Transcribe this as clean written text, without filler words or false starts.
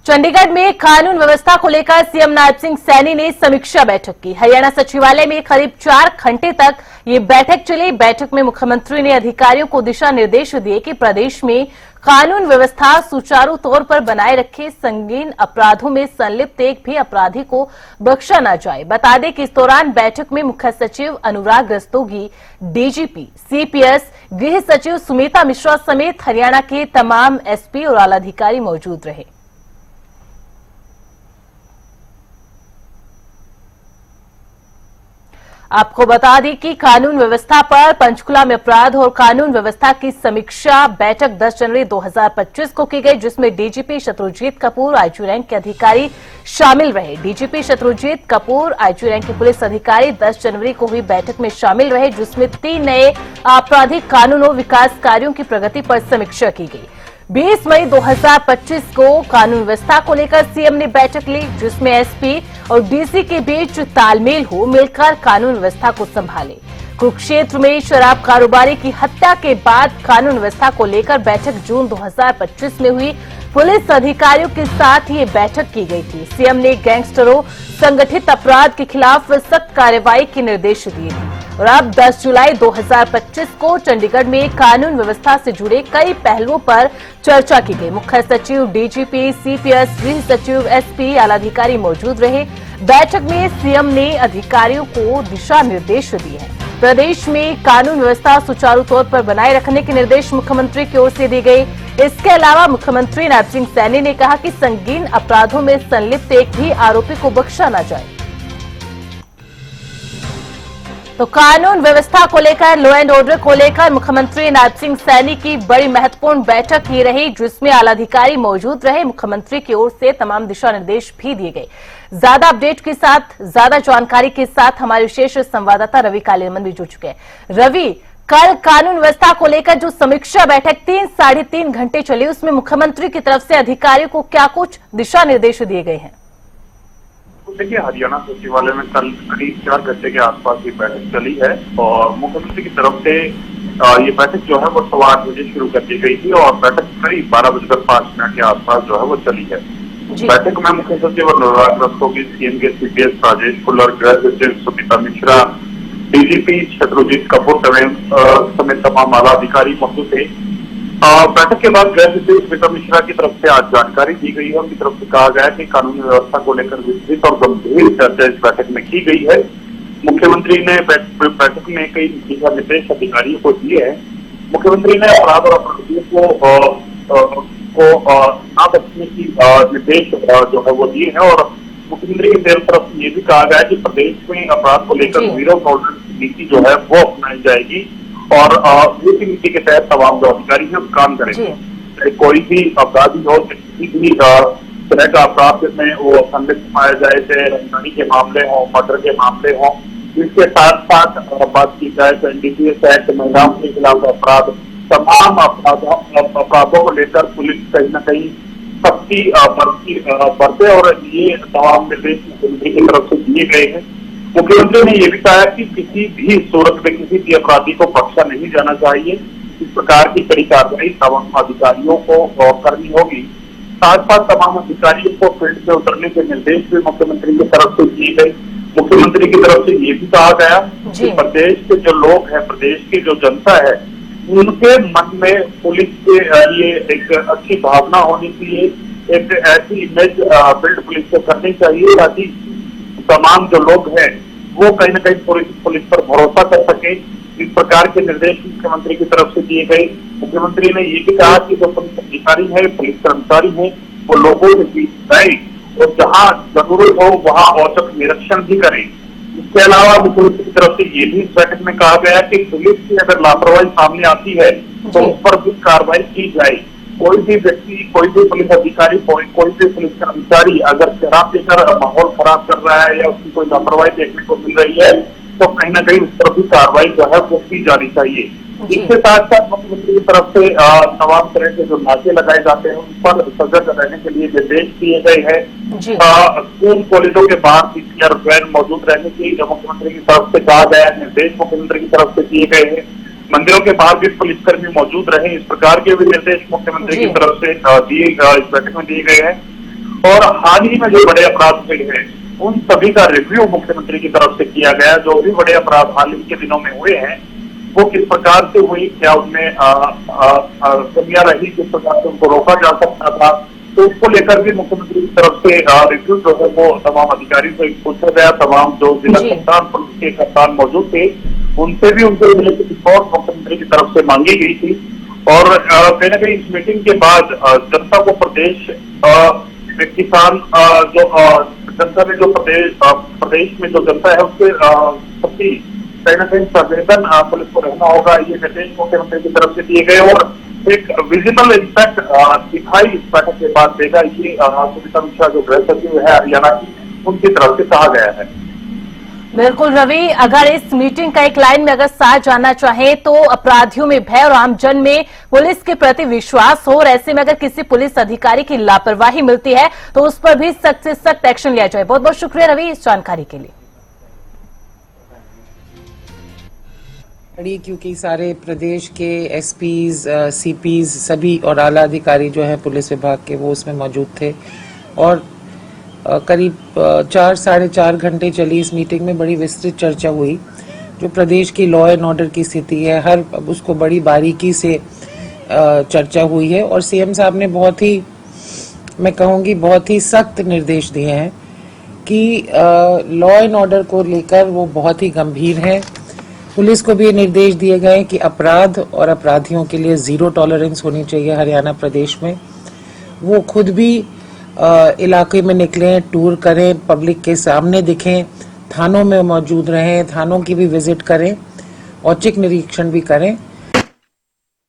चंडीगढ़ में कानून व्यवस्था को लेकर सीएम नायब सिंह सैनी ने समीक्षा बैठक की। हरियाणा सचिवालय में करीब 4 घंटे तक ये बैठक चली। बैठक में मुख्यमंत्री ने अधिकारियों को दिशा निर्देश दिए कि प्रदेश में कानून व्यवस्था सुचारू तौर पर बनाए रखे, संगीन अपराधों में संलिप्त एक भी अपराधी को बख्शा न जाए। बता दें कि इस दौरान बैठक में मुख्य सचिव अनुराग रस्तोगी, डीजीपी, सीपीएस, गृह सचिव सुमिता मिश्रा समेत हरियाणा के तमाम एसपी और आला अधिकारी मौजूद रहे। आपको बता दें कि कानून व्यवस्था पर पंचकुला में अपराध और कानून व्यवस्था की समीक्षा बैठक 10 जनवरी 2025 को की गई, जिसमें DGP Shatrujeet Kapur, IG rank के अधिकारी शामिल रहे। DGP Shatrujeet Kapur, IG rank के पुलिस अधिकारी 10 जनवरी को हुई बैठक में शामिल रहे, जिसमें 3 नए आपराधिक कानूनों विकास कार्यों की प्रगति पर समीक्षा की गई। 20 मई 2025 को कानून व्यवस्था को लेकर सीएम ने बैठक ली, जिसमें एसपी और डीसी के बीच तालमेल हो, मिलकर कानून व्यवस्था को संभाले। कुरुक्षेत्र में शराब कारोबारी की हत्या के बाद कानून व्यवस्था को लेकर बैठक जून 2025 में हुई। पुलिस अधिकारियों के साथ ये बैठक की गई थी। सीएम ने गैंगस्टरों, संगठित अपराध के खिलाफ सख्त कार्रवाई के निर्देश दिए थे। और अब 10 जुलाई 2025 को चंडीगढ़ में कानून व्यवस्था से जुड़े कई पहलुओं पर चर्चा की गई। मुख्य सचिव, डीजीपी, सीपीएस, गृह सचिव, एसपी, आला अधिकारी मौजूद रहे। बैठक में सीएम ने अधिकारियों को दिशा निर्देश दिए हैं। प्रदेश में कानून व्यवस्था सुचारू तौर पर बनाए रखने के निर्देश मुख्यमंत्री की ओर से दिए गए। इसके अलावा मुख्यमंत्री नायब सिंह सैनी ने कहा कि संगीन अपराधों में संलिप्त एक भी आरोपी को बख्शा न जाए। तो कानून व्यवस्था को लेकर, लॉ एंड ऑर्डर को लेकर मुख्यमंत्री नायब सिंह सैनी की बड़ी महत्वपूर्ण बैठक ही रही, जिसमें आला अधिकारी मौजूद रहे। मुख्यमंत्री की ओर से तमाम दिशा निर्देश भी दिए गए। ज्यादा अपडेट के साथ, ज्यादा जानकारी के साथ हमारे विशेष संवाददाता रवि कालेमन भी जुड़ चुके हैं। रवि, कल कानून व्यवस्था को लेकर जो समीक्षा बैठक 3 से 3.5 घंटे चली, उसमें मुख्यमंत्री की तरफ से अधिकारियों को क्या कुछ दिशा निर्देश दिए गए हैं? देखिए, हरियाणा सचिवालय में कल करीब 4 घंटे के आसपास ये बैठक चली है और मुख्यमंत्री की तरफ से ये बैठक जो है वो 8:15 बजे शुरू कर दी गई थी और बैठक करीब 12:05 के आसपास जो है वो चली है। बैठक में मुख्य सचिव अनुराग रस्तोगी, सीएम के सीपीएस राजेश कुल्लर, गृह सचिव सुमिता मिश्रा, डीजीपी शत्रुजीत कपूर समेत तमाम आला अधिकारी मौजूद थे। बैठक के बाद गृह सचिव सुमिता मिश्रा की तरफ से आज जानकारी दी गई है। उनकी तरफ से कहा गया कि कानूनी व्यवस्था को लेकर विस्तृत और गंभीर चर्चा इस बैठक में की गई है। मुख्यमंत्री ने बैठक में कई दिशा निर्देश अधिकारियों को दिए हैं। मुख्यमंत्री ने अपराध और अपराधियों को न बचने की निर्देश जो है वो दिए हैं और मुख्यमंत्री की तरफ से ये भी कहा गया है कि प्रदेश में अपराध को लेकर जीरो टॉलरेंस नीति जो है वो अपनाई जाएगी और इसी नीति के तहत तमाम जो अधिकारी हैं काम करेंगे। कोई भी अपराधी हो, किसी भी तरह का अपराध में वो संलिप्त पाया जाए, चाहे रंगदारी के मामले हो, मर्डर के मामले हो। इसके साथ साथ बात की जाए तो एनडीपीएस एक्ट, महिलाओं के खिलाफ अपराध, तमाम अपराधों को लेकर पुलिस कहीं न कहीं सख्ती बरते और ये तमाम निर्देश मुख्यमंत्री की तरफ से दिए गए हैं। मुख्यमंत्री ने यह भी कहा कि किसी भी सूरत में किसी भी अपराधी को बख्शा नहीं जाना चाहिए। इस प्रकार की कड़ी कार्रवाई तमाम अधिकारियों को करनी होगी। साथ साथ तमाम अधिकारियों को फील्ड में उतरने के निर्देश भी मुख्यमंत्री की तरफ से दिए गए। मुख्यमंत्री की तरफ से ये भी कहा गया कि प्रदेश के जो लोग हैं, प्रदेश की जो जनता है, उनके मन में पुलिस के लिए एक अच्छी भावना होनी चाहिए, एक ऐसी इमेज बिल्ड पुलिस को करनी चाहिए ताकि तमाम जो लोग हैं वो कहीं न कहीं पुलिस पर भरोसा कर सके। इस प्रकार के निर्देश मुख्यमंत्री की तरफ से दिए गए। मुख्यमंत्री ने ये भी कहा कि जो पुलिस अधिकारी है, पुलिस कर्मचारी है, वो लोगों के बीच जाए और जहां जरूरत हो वहां औचक निरीक्षण भी करें। इसके अलावा मुख्यमंत्री की तरफ से ये भी इस बैठक में कहा गया कि पुलिस की अगर लापरवाही सामने आती है तो उस पर भी कार्रवाई की जाए। कोई भी व्यक्ति, कोई भी पुलिस अधिकारी, कोई भी पुलिस कर्मचारी अगर शराब पीकर माहौल खराब कर रहा है या उसकी कोई लापरवाही देखने को मिल रही है तो कहीं न कहीं उस पर भी कार्रवाई जो है वो की जानी चाहिए। इसके साथ साथ मुख्यमंत्री की तरफ से तमाम तरह के जो नाके लगाए जाते हैं उन पर सजग रहने के लिए निर्देश दिए गए हैं। स्कूल कॉलेजों के बाहर पीसीआर वैन मौजूद रहने की मुख्यमंत्री की तरफ से कहा गया है। निर्देश मुख्यमंत्री की तरफ से दिए गए हैं। मंदिरों के बाहर भी पुलिसकर्मी मौजूद रहे, इस प्रकार के भी निर्देश मुख्यमंत्री की तरफ से इस बैठक में दिए गए हैं। और हाल ही में जो बड़े अपराध हुए हैं उन सभी का रिव्यू मुख्यमंत्री की तरफ से किया गया। जो भी बड़े अपराध हाल ही के दिनों में हुए हैं वो किस प्रकार से हुई, क्या उनमें कमियां रही, किस प्रकार से उनको रोका जा सकता था, तो उसको लेकर भी मुख्यमंत्री की तरफ से रिव्यू जो है वो तमाम अधिकारियों से पूछा गया। तमाम जो जिला कप्तान पुलिस के कप्तान मौजूद थे उनसे भी उनके जिले की रिपोर्ट मुख्यमंत्री की तरफ से मांगी गई थी। और कहीं ना कहीं इस मीटिंग के बाद जनता को प्रदेश में किसान जो जनता में जो प्रदेश में जो जनता है उसके प्रति कहीं ना कहीं संवेदन पुलिस को रहना होगा, ये निर्देश मुख्यमंत्री की तरफ से दिए गए। और एक विजिबल इम्पैक्ट दिखाई इस बैठक के बाद देगा, ये सुनीता मिश्रा जो गृह सचिव है हरियाणा की, उनकी तरफ से कहा गया है। बिल्कुल रवि, अगर इस मीटिंग का एक लाइन में अगर साथ जाना चाहे तो अपराधियों में भय और आमजन में पुलिस के प्रति विश्वास हो, और ऐसे में अगर किसी पुलिस अधिकारी की लापरवाही मिलती है तो उस पर भी सख्त से सख्त एक्शन लिया जाए। बहुत बहुत शुक्रिया रवि इस जानकारी के लिए। क्योंकि सारे प्रदेश के एसपीज, सीपीज सभी और आला अधिकारी जो हैं पुलिस विभाग के वो उसमें मौजूद थे, और करीब 4 साढ़े 4 घंटे चली इस मीटिंग में बड़ी विस्तृत चर्चा हुई। जो प्रदेश की लॉ एंड ऑर्डर की स्थिति है हर उसको बड़ी बारीकी से चर्चा हुई है, और सीएम साहब ने बहुत ही, मैं कहूँगी बहुत ही सख्त निर्देश दिए हैं कि लॉ एंड ऑर्डर को लेकर वो बहुत ही गंभीर है। पुलिस को भी ये निर्देश दिए गए कि अपराध और अपराधियों के लिए 0 टॉलरेंस होनी चाहिए हरियाणा प्रदेश में। वो खुद भी इलाके में निकलें, टूर करें, पब्लिक के सामने दिखें, थानों में मौजूद रहें, थानों की भी विजिट करें, औचक निरीक्षण भी करें।